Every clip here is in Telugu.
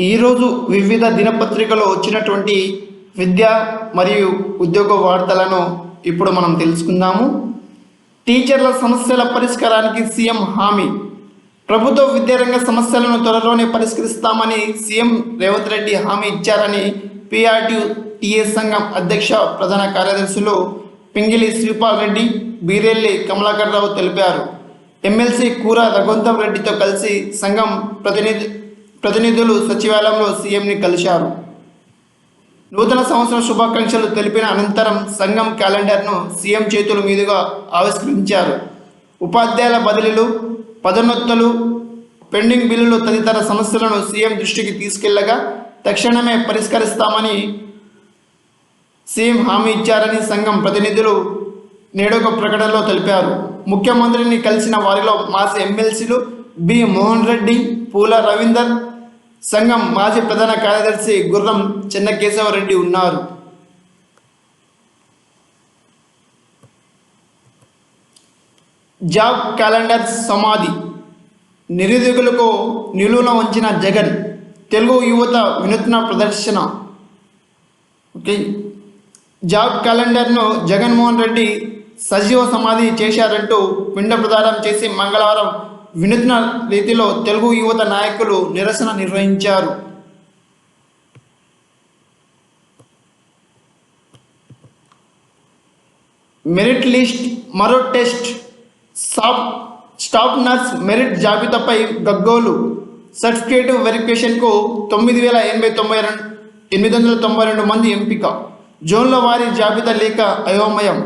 ఈరోజు వివిధ దినపత్రికలో వచ్చినటువంటి విద్య మరియు ఉద్యోగ వార్తలను ఇప్పుడు మనం తెలుసుకుందాము. టీచర్ల సమస్యల పరిష్కారానికి సీఎం హామీ. ప్రభుత్వ విద్యారంగ సమస్యలను త్వరలోనే పరిష్కరిస్తామని సీఎం రేవంత్ రెడ్డి హామీ ఇచ్చారని PRTU-TS సంఘం అధ్యక్ష ప్రధాన కార్యదర్శులు పింగిలి శ్రీపాల్ రెడ్డి, బీరెల్లి కమలాకర్ రావు తెలిపారు. ఎమ్మెల్సీ కూర రఘువంతం రెడ్డితో కలిసి సంఘం ప్రతినిధులు సచివాలయంలో సీఎంని కలిశారు. నూతన సంవత్సరం శుభాకాంక్షలు తెలిపిన అనంతరం సంఘం క్యాలెండర్ను సీఎం చేతుల మీదుగా ఆవిష్కరించారు. ఉపాధ్యాయుల బదిలీలు, పదోన్నతులు, పెండింగ్ బిల్లులు తదితర సమస్యలను సీఎం దృష్టికి తీసుకెళ్లగా తక్షణమే పరిష్కరిస్తామని సీఎం హామీ ఇచ్చారని సంఘం ప్రతినిధులు నేడొక ప్రకటనలో తెలిపారు. ముఖ్యమంత్రిని కలిసిన వారిలో మాజీ ఎమ్మెల్సీలు బి మోహన్ రెడ్డి, పూల రవీందర్, సంఘం మాజీ ప్రధాన కార్యదర్శి గుర్రం చెన్నకేశవరెడ్డి ఉన్నారు. జాబ్ క్యాలెండర్ సమాధి. నిరుద్యోగులకు నిలువున ఉంచిన జగన్. తెలుగు యువత వినూత్న ప్రదర్శన. జాబ్ క్యాలెండర్ను జగన్మోహన్ రెడ్డి సజీవ సమాధి చేశారంటూ పిండ ప్రదానం చేసి మంగళవారం వినూత్న రీతిలో తెలుగు యువత నాయకులు నిరసన నిర్వహించారు. మెరిట్ లిస్ట్, మరో టెస్ట్. స్టాఫ్ నర్స్ మెరిట్ జాబితాపై గగ్గోలు. సర్టిఫికేట్ వెరిఫికేషన్కు 9,892 మంది ఎంపిక. జోన్ల వారీ జాబితా లేక అయోమయం.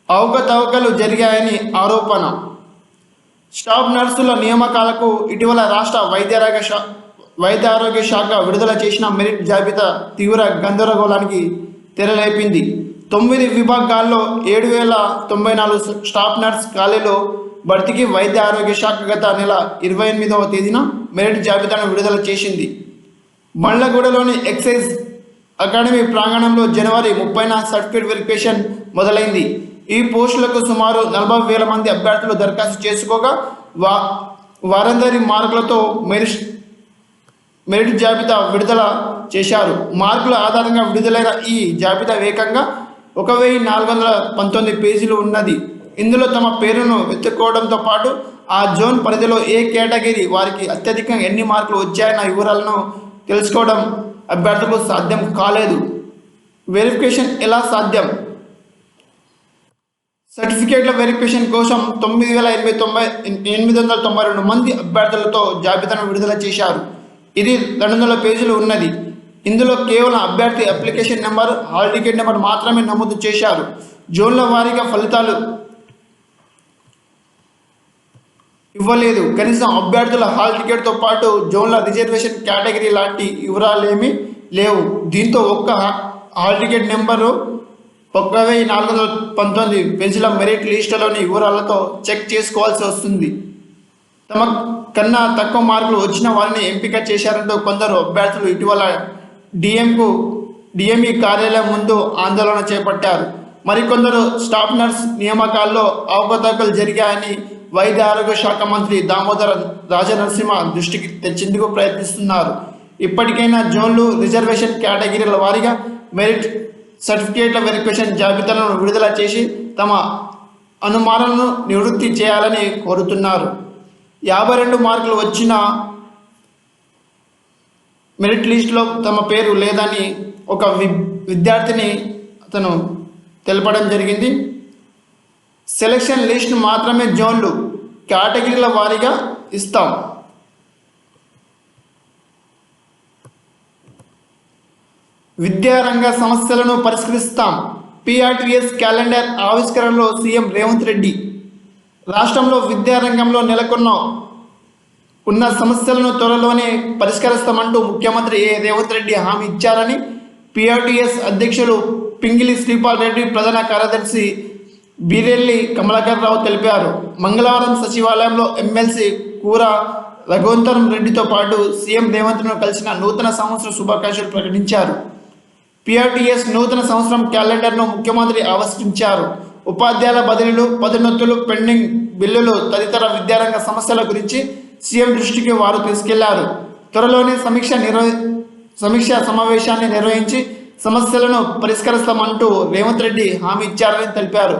అవకతవకలు జరిగాయని ఆరోపణ. స్టాఫ్ నర్సుల నియామకాలకు ఇటీవల రాష్ట్ర వైద్య ఆరోగ్య శాఖ విడుదల చేసిన మెరిట్ జాబితా తీవ్ర గందరగోళానికి తెరలేపింది. 9 విభాగాల్లో 7,094 స్టాఫ్ నర్స్ ఖాళీలో భర్తీకి వైద్య ఆరోగ్య శాఖ గత నెల 28వ తేదీన మెరిట్ జాబితాను విడుదల చేసింది. బండ్లగూడలోని ఎక్సైజ్ అకాడమీ ప్రాంగణంలో జనవరి 30న సర్టిఫికేట్ వెరిఫికేషన్ మొదలైంది. ఈ పోస్టులకు సుమారు 40,000 మంది అభ్యర్థులు దరఖాస్తు చేసుకోగా వారందరి మార్కులతో మెరిట్ జాబితా విడుదల చేశారు. మార్కుల ఆధారంగా విడుదలైన ఈ జాబితా ఏకంగా 1,419 పేజీలు ఉన్నది. ఇందులో తమ పేరును వెతుక్కోవడంతో పాటు ఆ జోన్ పరిధిలో ఏ కేటగిరీ వారికి అత్యధికంగా ఎన్ని మార్కులు వచ్చాయన్న వివరాలను తెలుసుకోవడం అభ్యర్థులకు సాధ్యం కాలేదు. వెరిఫికేషన్ ఎలా సాధ్యం? సర్టిఫికేట్ల వెరిఫికేషన్ కోసం 9,892 మంది అభ్యర్థులతో జాబితాను విడుదల చేశారు. ఇది 200 పేజీలు ఉన్నది. ఇందులో కేవలం అభ్యర్థి application number, hall ticket number మాత్రమే నమోదు చేశారు. జోన్ల వారీగా ఫలితాలు ఇవ్వలేదు. కనీసం అభ్యర్థుల హాల్ టికెట్తో పాటు జోన్ల రిజర్వేషన్ కేటగిరీ లాంటి వివరాలేమీ లేవు. దీంతో ఒక్క హాల్ టికెట్ నెంబరు 1,419 పేజీల మెరిట్ లిస్టులోని వివరాలతో చెక్ చేసుకోవాల్సి వస్తుంది. తమ కన్నా తక్కువ మార్కులు వచ్చిన వారిని ఎంపిక చేశారంటూ కొందరు అభ్యర్థులు ఇటీవల డిఎంఈ కార్యాలయం ముందు ఆందోళన చేపట్టారు. మరికొందరు స్టాఫ్ నర్స్ నియామకాల్లో అవకతవకలు జరిగాయని వైద్య ఆరోగ్య శాఖ మంత్రి దామోదర రాజనరసింహ దృష్టికి తెచ్చేందుకు ప్రయత్నిస్తున్నారు. ఇప్పటికైనా జోన్లు, రిజర్వేషన్ కేటగిరీల వారీగా మెరిట్ సర్టిఫికేట్ల వెరిఫికేషన్ జాబితాలను విడుదల చేసి తమ అనుమానాలను నివృత్తి చేయాలని కోరుతున్నారు. 52 మార్కులు వచ్చిన మెరిట్ లిస్టులో తమ పేరు లేదని ఒక విద్యార్థిని అతను తెలపడం జరిగింది. సెలక్షన్ లిస్ట్ మాత్రమే జోన్లు, కేటగిరీల వారీగా ఇస్తాం. విద్యారంగ సమస్యలను పరిష్కరిస్తాం. PRTS క్యాలెండర్ ఆవిష్కరణలో సీఎం రేవంత్ రెడ్డి. రాష్ట్రంలో విద్యారంగంలో ఉన్న సమస్యలను త్వరలోనే పరిష్కరిస్తామంటూ ముఖ్యమంత్రి రేవంత్ రెడ్డి హామీ ఇచ్చారని PRTS అధ్యక్షులు పింగిలి శ్రీపాల్ రెడ్డి, ప్రధాన కార్యదర్శి బీరెల్లి కమలాకర్ రావు తెలిపారు. మంగళవారం సచివాలయంలో ఎమ్మెల్సీ కూర రఘువంతం రెడ్డితో పాటు సీఎం రేవంత్ను కలిసిన నూతన సంవత్సర శుభాకాంక్షలు ప్రకటించారు. PRTS నూతన సంవత్సరం క్యాలెండర్ను ముఖ్యమంత్రి ఆవిష్కరించారు. ఉపాధ్యాయుల బదిలీలు, పదోన్నతులు, పెండింగ్ బిల్లులు తదితర విద్యారంగ సమస్యల గురించి సీఎం దృష్టికి వారు తీసుకెళ్లారు. త్వరలోనే సమీక్ష సమావేశాన్ని నిర్వహించి సమస్యలను పరిష్కరిస్తామంటూ రేవంత్ రెడ్డి హామీ ఇచ్చారని తెలిపారు.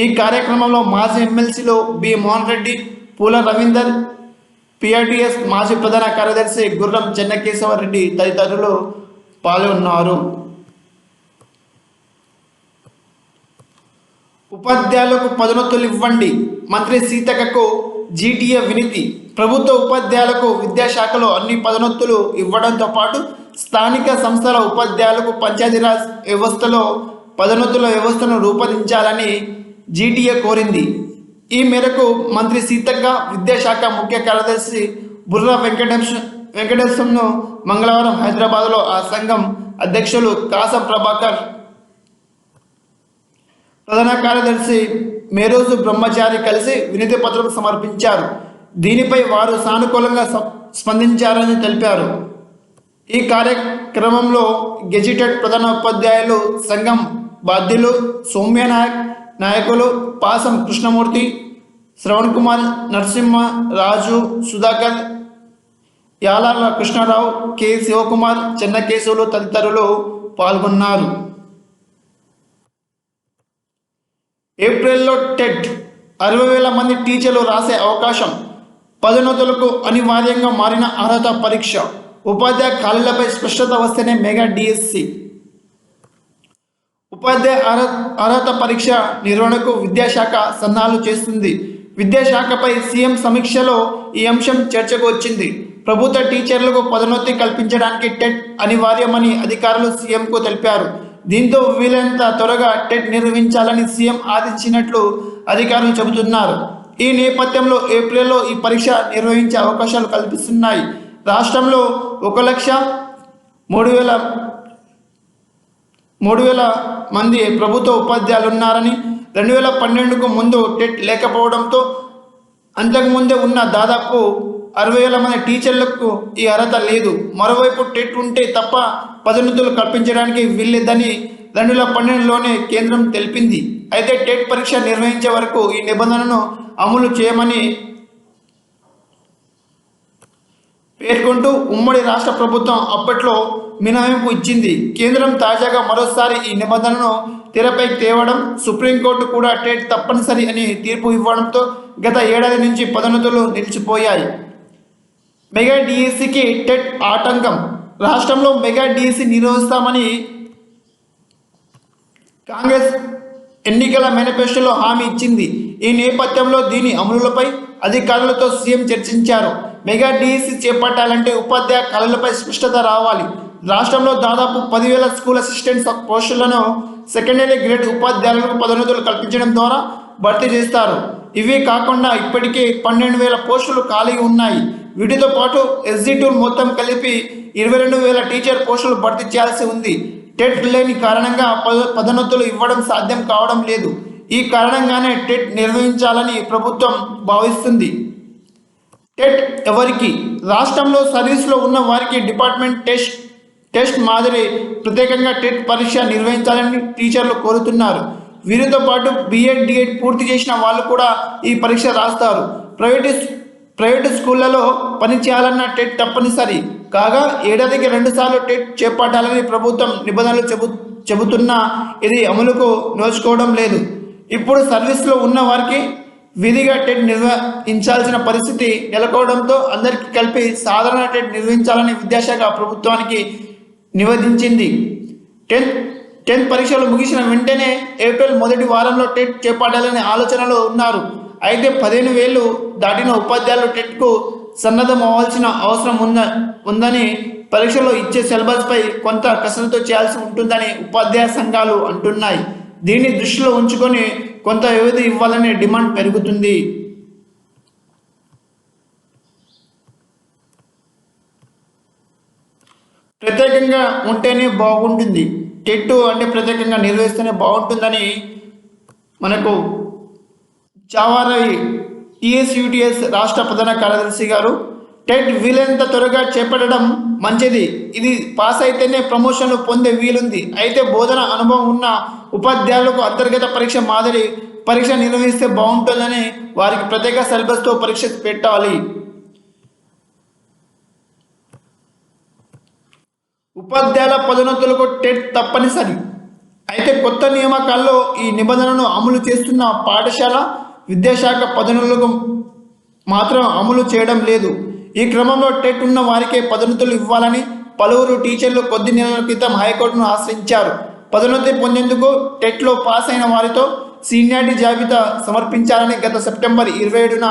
ఈ కార్యక్రమంలో మాజీ ఎమ్మెల్సీలు బి మోహన్ రెడ్డి, పూల రవీందర్, పిఆర్టీఎస్ మాజీ ప్రధాన కార్యదర్శి గుర్రం చెన్నకేశవరెడ్డి తదితరులు పాల్గొన్నారు. ఉపాధ్యాయులకు పదోన్నతులు ఇవ్వండి, మంత్రి సీతక్కకు జీటీఏ వినతి. ప్రభుత్వ ఉపాధ్యాయులకు విద్యాశాఖలో అన్ని పదోన్నతులు ఇవ్వడంతో పాటు స్థానిక సంస్థల ఉపాధ్యాయులకు పంచాయతీరాజ్ వ్యవస్థలో పదోన్నతుల వ్యవస్థను రూపొందించాలని జీటీఏ కోరింది. ఈ మేరకు మంత్రి సీతక్క, విద్యాశాఖ ముఖ్య కార్యదర్శి బుర్రా వెంకటేశ్వర్ను మంగళవారం హైదరాబాద్లో ఆ సంఘం అధ్యక్షులు కాసం ప్రభాకర్, ప్రధాన కార్యదర్శి మేరోజు బ్రహ్మచారి కలిసి వినతి పత్రం సమర్పించారు. దీనిపై వారు సానుకూలంగా స్పందించారని తెలిపారు. ఈ కార్యక్రమంలో గెజిటెడ్ ప్రధాన ఉపాధ్యాయులు సంఘం బాధ్యులు సౌమ్య నాయకులు పాసం కృష్ణమూర్తి, శ్రవణ్ కుమార్, నరసింహ, రాజు, సుధాకర్, యాలాల కృష్ణారావు, కె శివకుమార్, చెన్నకేశవులు తదితరులు పాల్గొన్నారు. ఏప్రిల్లో టెట్ 60,000 మంది టీచర్లు రాసే అవకాశం. పదోన్నతులకు అనివార్యంగా మారిన అర్హత పరీక్ష. ఉపాధ్యాయ ఖాళీలపై స్పష్టత వస్తేనే మెగా డిఎస్సి. ఉపాధ్యాయ అర్హత పరీక్ష నిర్వహణకు విద్యాశాఖ సన్నాహాలు చేస్తుంది. విద్యాశాఖపై సీఎం సమీక్షలో ఈ అంశం చర్చకు వచ్చింది. ప్రభుత్వ టీచర్లకు పదోన్నతి కల్పించడానికి టెట్ అనివార్యమని అధికారులు సీఎంకు తెలిపారు. దీంతో వీలైనంత త్వరగా టెట్ నిర్వహించాలని సీఎం ఆదేశించినట్లు అధికారులు చెబుతున్నారు. ఈ నేపథ్యంలో ఏప్రిల్లో ఈ పరీక్ష నిర్వహించే అవకాశాలు కల్పిస్తున్నాయి. రాష్ట్రంలో 1,03,000 మంది ప్రభుత్వ ఉపాధ్యాయులు ఉన్నారని, 2012కు ముందు టెట్ లేకపోవడంతో అంతకుముందే ఉన్న దాదాపు 60,000 మంది టీచర్లకు ఈ అర్హత లేదు. మరోవైపు టెట్ ఉంటే తప్ప పదోన్నతులు కల్పించడానికి వీల్లేదని 2012లోనే కేంద్రం తెలిపింది. అయితే టెట్ పరీక్ష నిర్వహించే వరకు ఈ నిబంధనను అమలు చేయమని పేర్కొంటూ ఉమ్మడి రాష్ట్ర ప్రభుత్వం అప్పట్లో మినహాయింపు ఇచ్చింది. కేంద్రం తాజాగా మరోసారి ఈ నిబంధనను తెరపైకి తేవడం, సుప్రీంకోర్టు కూడా టెట్ తప్పనిసరి అని తీర్పు ఇవ్వడంతో గత ఏడాది నుంచి పదోన్నతులు నిలిచిపోయాయి. మెగా డిఎస్సికి టెట్ ఆటంకం. రాష్ట్రంలో మెగా డిఎస్సి నిర్వహిస్తామని కాంగ్రెస్ ఎన్నికల మేనిఫెస్టోలో హామీ ఇచ్చింది. ఈ నేపథ్యంలో దీని అమలుపై అధికారులతో సీఎం చర్చించారు. మెగా డిఎస్సి చేపట్టాలంటే ఉపాధ్యాయ ఖాళీలపై స్పష్టత రావాలి. రాష్ట్రంలో దాదాపు 10,000 స్కూల్ అసిస్టెంట్స్ పోస్టులను సెకండరీ గ్రేడ్ ఉపాధ్యాయులకు పదోన్నతులు కల్పించడం ద్వారా భర్తీ చేస్తారు. ఇవే కాకుండా ఇప్పటికే 12,000 పోస్టులు ఖాళీ ఉన్నాయి. వీటితో పాటు ఎస్జీ2 మొత్తం కలిపి 22,000 టీచర్ పోస్టులు భర్తీ చేయాల్సి ఉంది. టెట్ లేని కారణంగా పదోన్నతులు ఇవ్వడం సాధ్యం కావడం లేదు. ఈ కారణంగానే టెట్ నిర్వహించాలని ప్రభుత్వం భావిస్తుంది. టెట్ ఎవరికి? రాష్ట్రంలో సర్వీస్లో ఉన్న వారికి డిపార్ట్మెంట్ టెస్ట్ మాదిరి ప్రత్యేకంగా టెట్ పరీక్ష నిర్వహించాలని టీచర్లు కోరుతున్నారు. వీరితో పాటు బీఎడ్, డిఎడ్ పూర్తి చేసిన వాళ్ళు కూడా ఈ పరీక్ష రాస్తారు. ప్రైవేటు స్కూళ్లలో పనిచేయాలన్న టెట్ తప్పనిసరి కాగా ఏడాదికి 2 సార్లు టెట్ చేపట్టాలని ప్రభుత్వం నిబంధనలు చెబుతున్నా ఇది అమలుకు నోచుకోవడం లేదు. ఇప్పుడు సర్వీస్లో ఉన్న వారికి విధిగా టెట్ నిర్వహించాల్సిన పరిస్థితి నెలకొవడంతో అందరికీ కలిపి సాధారణ టెట్ నిర్వహించాలని విద్యాశాఖ ప్రభుత్వానికి నివేదించింది. 10th పరీక్షలు ముగిసిన వెంటనే ఏప్రిల్ మొదటి వారంలో టెట్ చేపట్టాలనే ఆలోచనలో ఉన్నారు. అయితే 15,000 దాటిన ఉపాధ్యాయులు టెట్కు సన్నద్ధం అవ్వాల్సిన అవసరం ఉందని, పరీక్షలో ఇచ్చే సిలబస్పై కొంత కసరత్తు చేయాల్సి ఉంటుందని ఉపాధ్యాయ సంఘాలు అంటున్నాయి. దీన్ని దృష్టిలో ఉంచుకొని కొంత వ్యవధి ఇవ్వాలనే డిమాండ్ పెరుగుతుంది. ప్రత్యేకంగా ఉంటేనే బాగుంటుంది, టెట్ అంటే ప్రత్యేకంగా నిర్వహిస్తేనే బాగుంటుందని మనకు చావారవి టీఎస్యూటీఎస్ రాష్ట్ర ప్రధాన కార్యదర్శి గారు, టెట్ వీలైనంత త్వరగా చేపట్టడం మంచిది. ఇది పాస్ అయితేనే ప్రమోషన్లు పొందే వీలుంది. అయితే బోధన అనుభవం ఉన్న ఉపాధ్యాయులకు అంతర్గత పరీక్ష మాదిరి పరీక్ష నిర్వహిస్తే బాగుంటుందని, వారికి ప్రత్యేక సిలబస్తో పరీక్ష పెట్టాలి. ఉపాధ్యాయుల పదోన్నతులకు టెట్ తప్పనిసరి. అయితే కొత్త నియామకాల్లో ఈ నిబంధనను అమలు చేస్తున్న పాఠశాల విద్యాశాఖ పదోన్నతులకు మాత్రం అమలు చేయడం లేదు. ఈ క్రమంలో టెట్ ఉన్న వారికే పదోన్నతులు ఇవ్వాలని పలువురు టీచర్లు కొద్ది నెలల క్రితం హైకోర్టును ఆశ్రయించారు. పదోన్నతి పొందేందుకు టెట్లో పాస్ అయిన వారితో సీనియారిటీ జాబితా సమర్పించాలని గత సెప్టెంబర్ 27న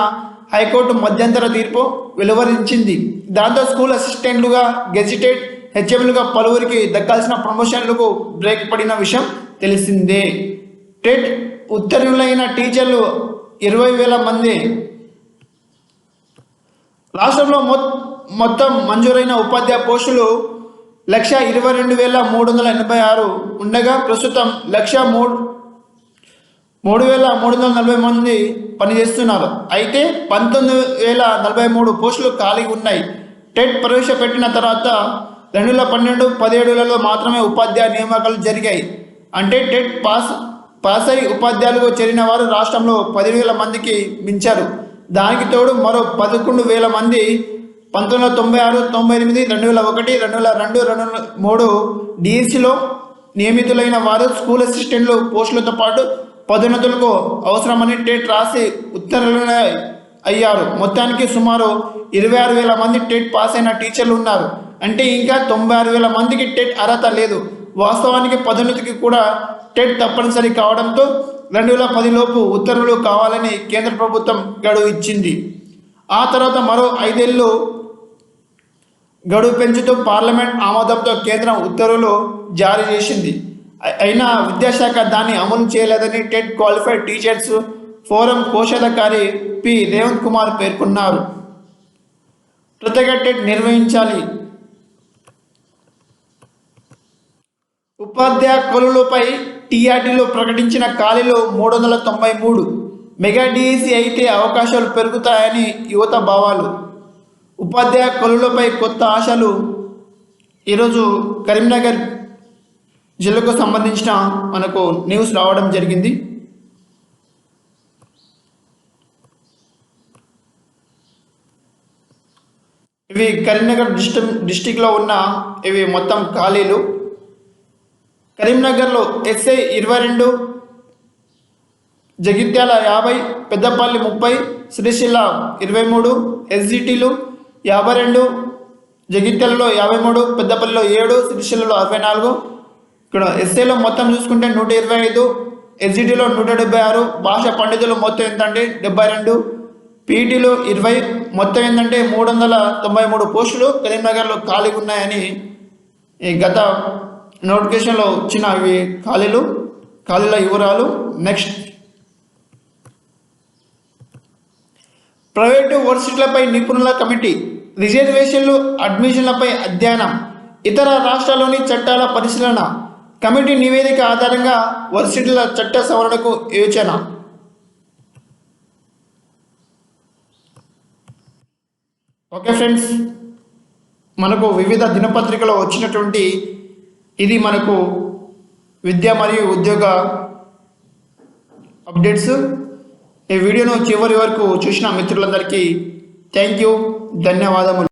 హైకోర్టు మధ్యంతర తీర్పు వెలువరించింది. దాంతో స్కూల్ అసిస్టెంట్లుగా, గెజిటెడ్ హెచ్ఎంలుగా పలువురికి దక్కాల్సిన ప్రమోషన్లకు బ్రేక్ పడిన విషయం తెలిసిందే. టెట్ ఉత్తీర్ణులైన టీచర్లు 20,000 మంది. రాష్ట్రంలో మొత్తం మంజూరైన ఉపాధ్యాయ పోస్టులు 1,22,386 ఉండగా ప్రస్తుతం 1,03,340 మంది పనిచేస్తున్నారు. అయితే 19,043 పోస్టులు ఖాళీ ఉన్నాయి. టెట్ ప్రవేశపెట్టిన తర్వాత 2012-17లలో మాత్రమే ఉపాధ్యాయ నియామకాలు జరిగాయి. అంటే టెట్ పాస్ అయి ఉపాధ్యాయులుగా చేరిన వారు రాష్ట్రంలో 10,000 మందికి మించారు. దానికి తోడు మరో 11,000 మంది 1996, 98, 2001, 2002, 2003 డిఎస్సిలో నియమితులైన వారు స్కూల్ అసిస్టెంట్లు పోస్టులతో పాటు పదోన్నతులకు అవసరమని టెట్ రాసి ఉత్తర్వులు అయ్యారు. మొత్తానికి సుమారు 26,000 మంది టెట్ పాస్ అయిన టీచర్లు ఉన్నారు. అంటే ఇంకా 96,000 మందికి టెట్ అర్హత లేదు. వాస్తవానికి పదోన్నతికి కూడా టెట్ తప్పనిసరి కావడంతో 2010 లోపు ఉత్తర్వులు కావాలని కేంద్ర ప్రభుత్వం గడువు ఇచ్చింది. ఆ తర్వాత మరో 5 ఏళ్ళు గడువు పెంచుతూ పార్లమెంట్ ఆమోదంతో కేంద్రం ఉత్తర్వులు జారీ చేసింది. అయినా విద్యాశాఖ దాన్ని అమలు చేయలేదని టెట్ క్వాలిఫైడ్ టీచర్స్ ఫోరం కోశాధికారి పి రేవంత్ కుమార్ పేర్కొన్నారు. ప్రత్యేక టెట్ నిర్వహించాలి. ఉపాధ్యాయ కొలువులపై టీఆర్టీలో ప్రకటించిన ఖాళీలు 393. మెగా డిఎస్సి అయితే అవకాశాలు పెరుగుతాయని యువత భావాలు. ఉపాధ్యాయ కొలువులపై కొత్త ఆశలు. ఈరోజు కరీంనగర్ జిల్లాకు సంబంధించిన మనకు న్యూస్ రావడం జరిగింది. ఇవి కరీంనగర్ డిస్టిక్లో ఉన్న ఇవి మొత్తం ఖాళీలు. కరీంనగర్లో ఎస్ఐ 22, జగిత్యాల 50, పెద్దపల్లి 30, శ్రీశైల 23, ఎస్జిటీలు 52, జగిత్యాలలో 53, పెద్దపల్లిలో 7, శ్రీశైలలో 64. ఇక్కడ ఎస్ఐలో మొత్తం చూసుకుంటే 125, ఎస్జిటీలో 176, భాష పండితులు మొత్తం ఎంత అంటే 72, పీఈటీలో 20, మొత్తం ఏంటంటే 393 పోస్టులు కరీంనగర్లో ఖాళీగా ఉన్నాయని ఈ గత నోటిఫికేషన్లో వచ్చిన ఇవి ఖాళీల వివరాలు. నెక్స్ట్, ప్రైవేటు వర్సిటీలపై నిపుణుల కమిటీ, రిజర్వేషన్లు, అడ్మిషన్లపై అధ్యయనం, ఇతర రాష్ట్రాల్లోని చట్టాల పరిశీలన, కమిటీ నివేదిక ఆధారంగా వర్సిటీల చట్ట సవరణకు యోచన. ఓకే ఫ్రెండ్స్, మనకు వివిధ దినపత్రికలో వచ్చినటువంటి ఇది మనకు విద్య మరియు ఉద్యోగ అప్డేట్స్. ఈ వీడియోను చివరి వరకు చూసిన మిత్రులందరికీ థ్యాంక్ యూ, ధన్యవాదములు.